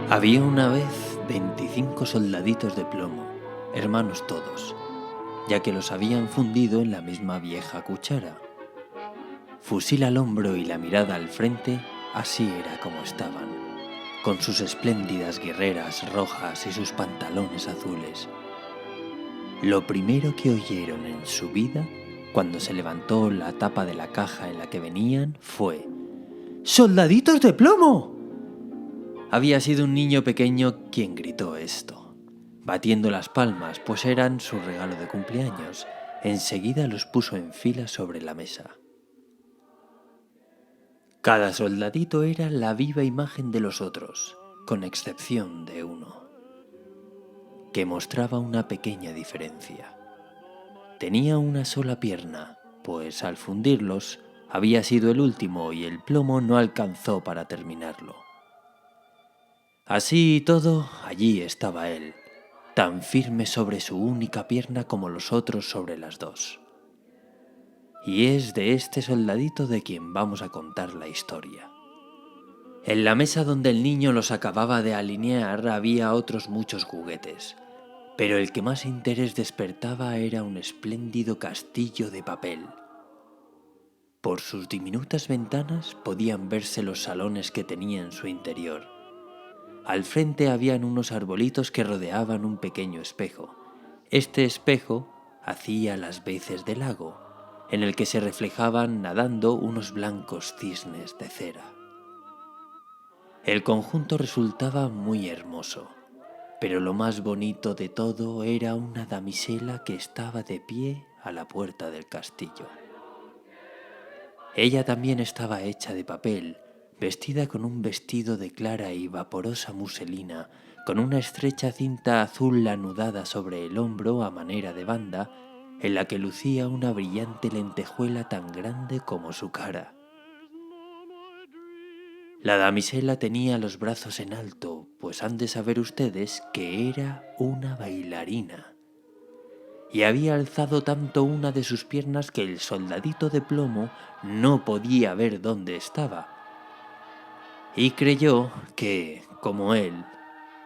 Había una vez 25 soldaditos de plomo, hermanos todos, ya que los habían fundido en la misma vieja cuchara. Fusil al hombro y la mirada al frente, así era como estaban, con sus espléndidas guerreras rojas y sus pantalones azules. Lo primero que oyeron en su vida, cuando se levantó la tapa de la caja en la que venían, fue ¡Soldaditos de plomo! Había sido un niño pequeño quien gritó esto, batiendo las palmas, pues eran su regalo de cumpleaños. Enseguida los puso en fila sobre la mesa. Cada soldadito era la viva imagen de los otros, con excepción de uno, que mostraba una pequeña diferencia. Tenía una sola pierna, pues al fundirlos había sido el último y el plomo no alcanzó para terminarlo. Así y todo, allí estaba él, tan firme sobre su única pierna como los otros sobre las dos. Y es de este soldadito de quien vamos a contar la historia. En la mesa donde el niño los acababa de alinear había otros muchos juguetes, pero el que más interés despertaba era un espléndido castillo de papel. Por sus diminutas ventanas podían verse los salones que tenía en su interior. Al frente habían unos arbolitos que rodeaban un pequeño espejo. Este espejo hacía las veces de lago, en el que se reflejaban nadando unos blancos cisnes de cera. El conjunto resultaba muy hermoso, pero lo más bonito de todo era una damisela que estaba de pie a la puerta del castillo. Ella también estaba hecha de papel, vestida con un vestido de clara y vaporosa muselina, con una estrecha cinta azul anudada sobre el hombro a manera de banda, en la que lucía una brillante lentejuela tan grande como su cara. La damisela tenía los brazos en alto, pues han de saber ustedes que era una bailarina, y había alzado tanto una de sus piernas que el soldadito de plomo no podía ver dónde estaba, y creyó que, como él,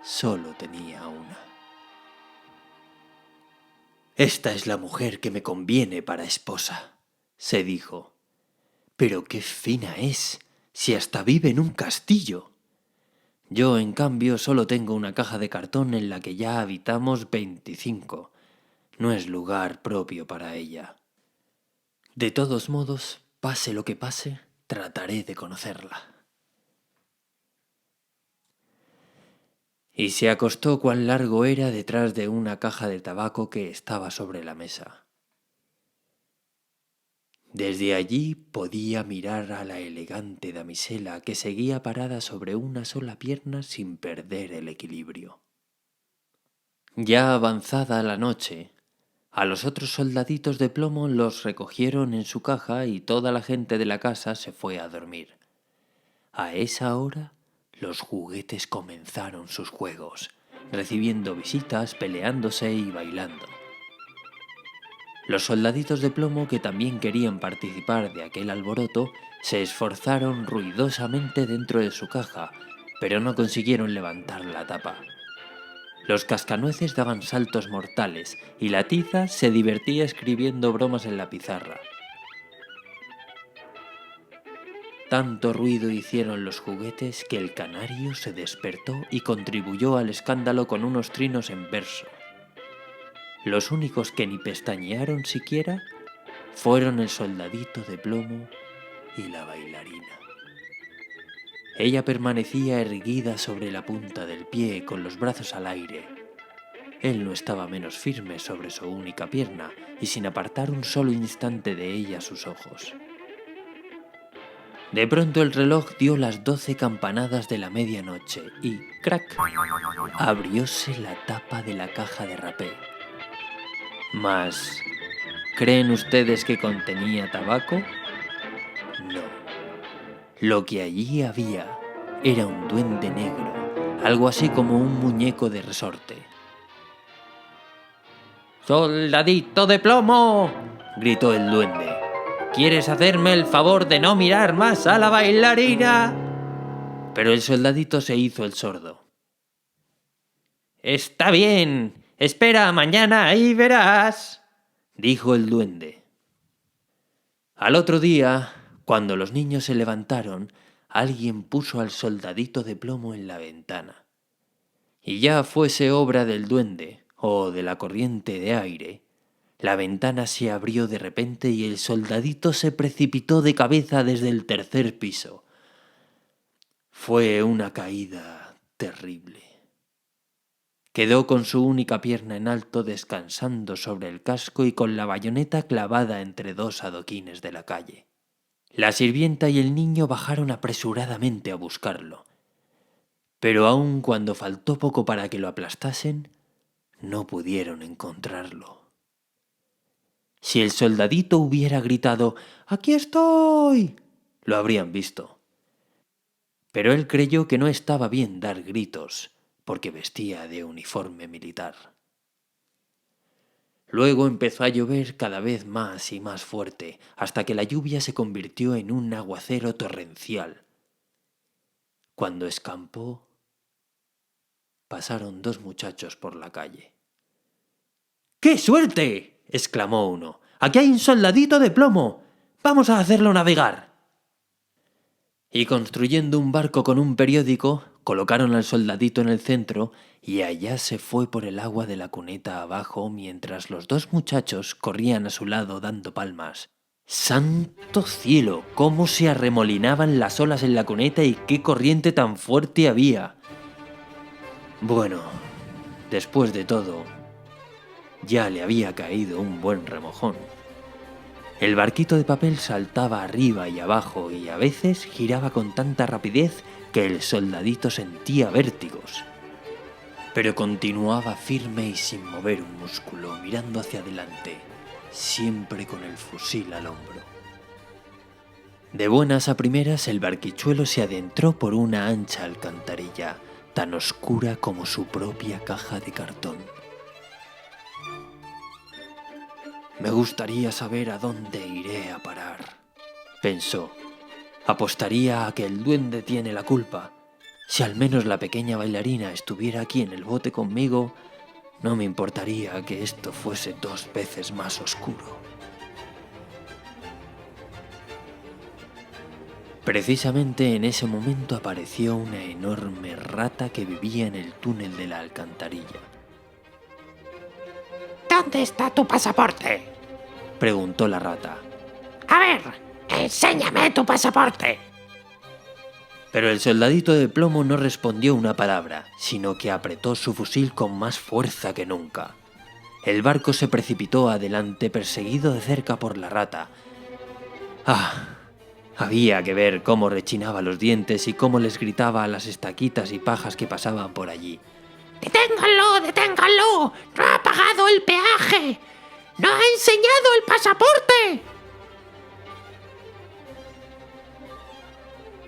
solo tenía una. «Esta es la mujer que me conviene para esposa», se dijo. «Pero qué fina es, si hasta vive en un castillo. Yo, en cambio, solo tengo una caja de cartón en la que ya habitamos 25. No es lugar propio para ella. De todos modos, pase lo que pase, trataré de conocerla». Y se acostó cuán largo era detrás de una caja de tabaco que estaba sobre la mesa. Desde allí podía mirar a la elegante damisela que seguía parada sobre una sola pierna sin perder el equilibrio. Ya avanzada la noche, a los otros soldaditos de plomo los recogieron en su caja y toda la gente de la casa se fue a dormir. A esa hora, los juguetes comenzaron sus juegos, recibiendo visitas, peleándose y bailando. Los soldaditos de plomo, que también querían participar de aquel alboroto, se esforzaron ruidosamente dentro de su caja, pero no consiguieron levantar la tapa. Los cascanueces daban saltos mortales y la tiza se divertía escribiendo bromas en la pizarra. Tanto ruido hicieron los juguetes que el canario se despertó y contribuyó al escándalo con unos trinos en verso. Los únicos que ni pestañearon siquiera fueron el soldadito de plomo y la bailarina. Ella permanecía erguida sobre la punta del pie con los brazos al aire. Él no estaba menos firme sobre su única pierna y sin apartar un solo instante de ella sus ojos. De pronto el reloj dio las 12 campanadas de la medianoche y ¡crac! Abrióse la tapa de la caja de rapé. Mas, ¿creen ustedes que contenía tabaco? No. Lo que allí había era un duende negro, algo así como un muñeco de resorte. ¡Soldadito de plomo!, gritó el duende. ¿Quieres hacerme el favor de no mirar más a la bailarina? Pero el soldadito se hizo el sordo. Está bien, espera mañana y verás, dijo el duende. Al otro día, cuando los niños se levantaron, alguien puso al soldadito de plomo en la ventana. Y ya fuese obra del duende o de la corriente de aire, la ventana se abrió de repente y el soldadito se precipitó de cabeza desde el tercer piso. Fue una caída terrible. Quedó con su única pierna en alto descansando sobre el casco y con la bayoneta clavada entre dos adoquines de la calle. La sirvienta y el niño bajaron apresuradamente a buscarlo. Pero aun cuando faltó poco para que lo aplastasen, no pudieron encontrarlo. Si el soldadito hubiera gritado «¡Aquí estoy!», lo habrían visto. Pero él creyó que no estaba bien dar gritos, porque vestía de uniforme militar. Luego empezó a llover cada vez más y más fuerte, hasta que la lluvia se convirtió en un aguacero torrencial. Cuando escampó, pasaron dos muchachos por la calle. ¡Qué suerte!, exclamó uno. ¡Aquí hay un soldadito de plomo! ¡Vamos a hacerlo navegar! Y construyendo un barco con un periódico, colocaron al soldadito en el centro y allá se fue por el agua de la cuneta abajo mientras los dos muchachos corrían a su lado dando palmas. ¡Santo cielo! ¡Cómo se arremolinaban las olas en la cuneta y qué corriente tan fuerte había! Bueno, después de todo, ya le había caído un buen remojón. El barquito de papel saltaba arriba y abajo y a veces giraba con tanta rapidez que el soldadito sentía vértigos. Pero continuaba firme y sin mover un músculo, mirando hacia adelante, siempre con el fusil al hombro. De buenas a primeras el barquichuelo se adentró por una ancha alcantarilla, tan oscura como su propia caja de cartón. Me gustaría saber a dónde iré a parar, pensó. Apostaría a que el duende tiene la culpa. Si al menos la pequeña bailarina estuviera aquí en el bote conmigo, no me importaría que esto fuese 2 veces más oscuro. Precisamente en ese momento apareció una enorme rata que vivía en el túnel de la alcantarilla. ¿Dónde está tu pasaporte?, preguntó la rata. A ver, enséñame tu pasaporte. Pero el soldadito de plomo no respondió una palabra, sino que apretó su fusil con más fuerza que nunca. El barco se precipitó adelante perseguido de cerca por la rata. ¡Ah! Había que ver cómo rechinaba los dientes y cómo les gritaba a las estaquitas y pajas que pasaban por allí. ¡Deténganlo, deténganlo! ¡No ha pagado el peaje! ¡No ha enseñado el pasaporte!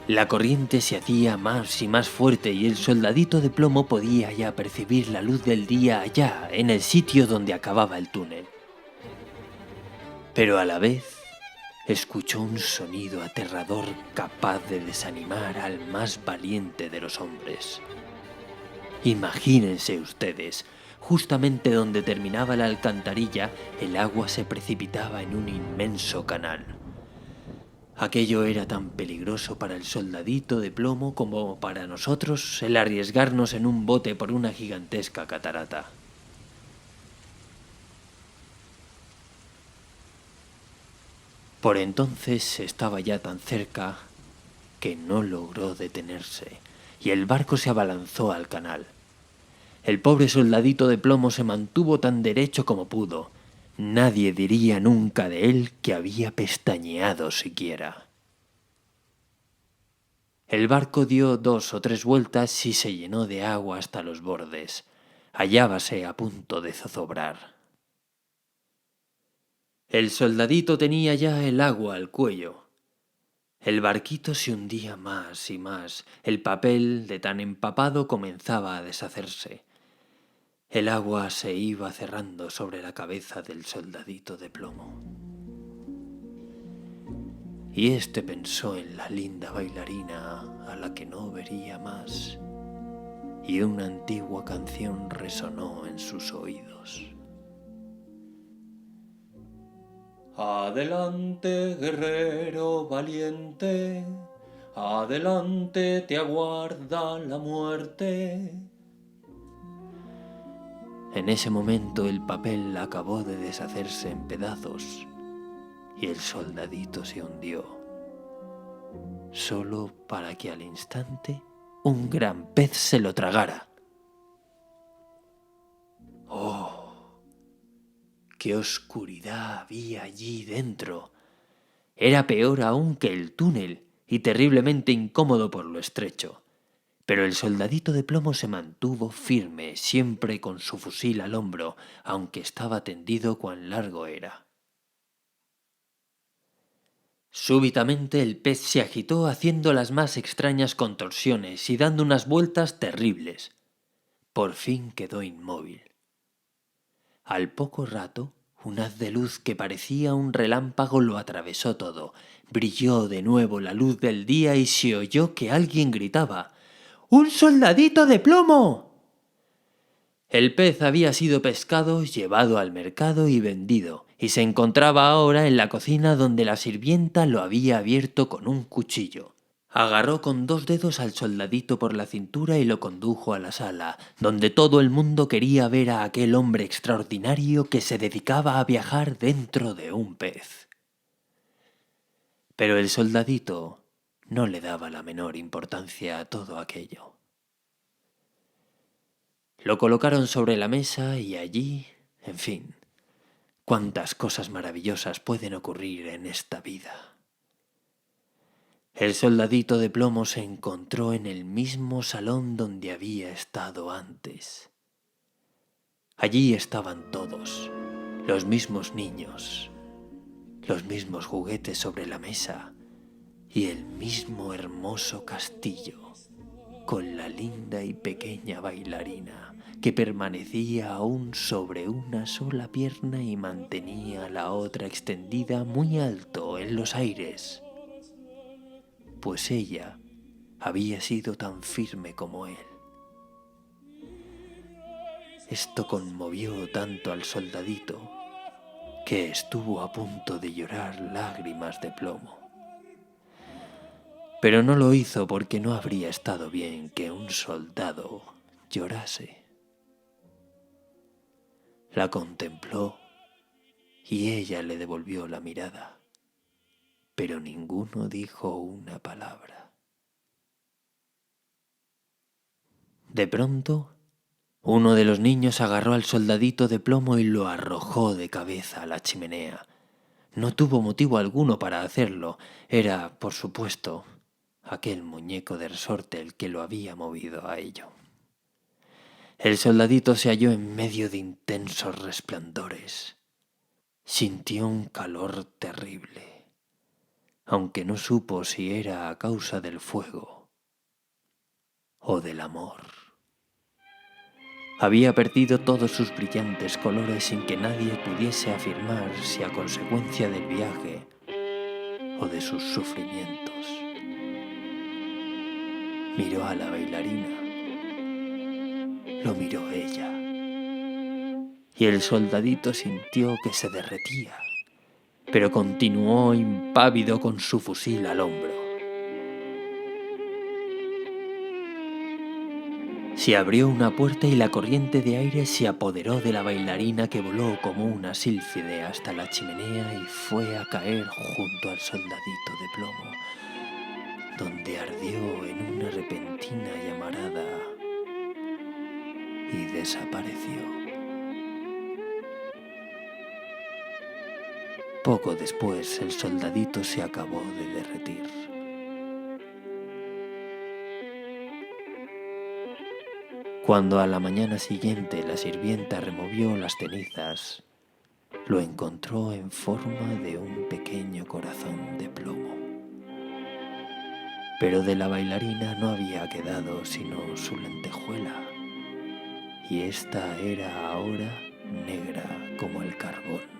La corriente se hacía más y más fuerte y el soldadito de plomo podía ya percibir la luz del día allá, en el sitio donde acababa el túnel. Pero a la vez escuchó un sonido aterrador capaz de desanimar al más valiente de los hombres. Imagínense ustedes, justamente donde terminaba la alcantarilla, el agua se precipitaba en un inmenso canal. Aquello era tan peligroso para el soldadito de plomo como para nosotros el arriesgarnos en un bote por una gigantesca catarata. Por entonces estaba ya tan cerca que no logró detenerse y el barco se abalanzó al canal. El pobre soldadito de plomo se mantuvo tan derecho como pudo. Nadie diría nunca de él que había pestañeado siquiera. El barco dio 2 o 3 vueltas y se llenó de agua hasta los bordes. Hallábase a punto de zozobrar. El soldadito tenía ya el agua al cuello. El barquito se hundía más y más. El papel, de tan empapado, comenzaba a deshacerse. El agua se iba cerrando sobre la cabeza del soldadito de plomo. Y este pensó en la linda bailarina a la que no vería más, y una antigua canción resonó en sus oídos. Adelante, guerrero valiente, adelante te aguarda la muerte. En ese momento el papel acabó de deshacerse en pedazos y el soldadito se hundió, solo para que al instante un gran pez se lo tragara. ¡Oh! ¡Qué oscuridad había allí dentro! Era peor aún que el túnel y terriblemente incómodo por lo estrecho. Pero el soldadito de plomo se mantuvo firme, siempre con su fusil al hombro, aunque estaba tendido cuán largo era. Súbitamente el pez se agitó haciendo las más extrañas contorsiones y dando unas vueltas terribles. Por fin quedó inmóvil. Al poco rato, un haz de luz que parecía un relámpago lo atravesó todo. Brilló de nuevo la luz del día y se oyó que alguien gritaba: ¡Un soldadito de plomo! El pez había sido pescado, llevado al mercado y vendido, y se encontraba ahora en la cocina donde la sirvienta lo había abierto con un cuchillo. Agarró con 2 dedos al soldadito por la cintura y lo condujo a la sala, donde todo el mundo quería ver a aquel hombre extraordinario que se dedicaba a viajar dentro de un pez. Pero el soldadito no le daba la menor importancia a todo aquello. Lo colocaron sobre la mesa y allí, en fin, cuántas cosas maravillosas pueden ocurrir en esta vida. El soldadito de plomo se encontró en el mismo salón donde había estado antes. Allí estaban todos, los mismos niños, los mismos juguetes sobre la mesa y el mismo hermoso castillo, con la linda y pequeña bailarina que permanecía aún sobre una sola pierna y mantenía la otra extendida muy alto en los aires, pues ella había sido tan firme como él. Esto conmovió tanto al soldadito que estuvo a punto de llorar lágrimas de plomo. Pero no lo hizo porque no habría estado bien que un soldado llorase. La contempló y ella le devolvió la mirada, pero ninguno dijo una palabra. De pronto, uno de los niños agarró al soldadito de plomo y lo arrojó de cabeza a la chimenea. No tuvo motivo alguno para hacerlo. Era, por supuesto, aquel muñeco de resorte el que lo había movido a ello. El soldadito se halló en medio de intensos resplandores. Sintió un calor terrible, aunque no supo si era a causa del fuego o del amor. Había perdido todos sus brillantes colores sin que nadie pudiese afirmar si a consecuencia del viaje o de sus sufrimientos. Miró a la bailarina, lo miró ella, y el soldadito sintió que se derretía, pero continuó impávido con su fusil al hombro. Se abrió una puerta y la corriente de aire se apoderó de la bailarina, que voló como una sílfide hasta la chimenea y fue a caer junto al soldadito de plomo, donde ardió en una repentina llamarada y desapareció. Poco después el soldadito se acabó de derretir. Cuando a la mañana siguiente la sirvienta removió las cenizas, lo encontró en forma de un pequeño corazón de plomo. pero de la bailarina no había quedado sino su lentejuela, y ésta era ahora negra como el carbón.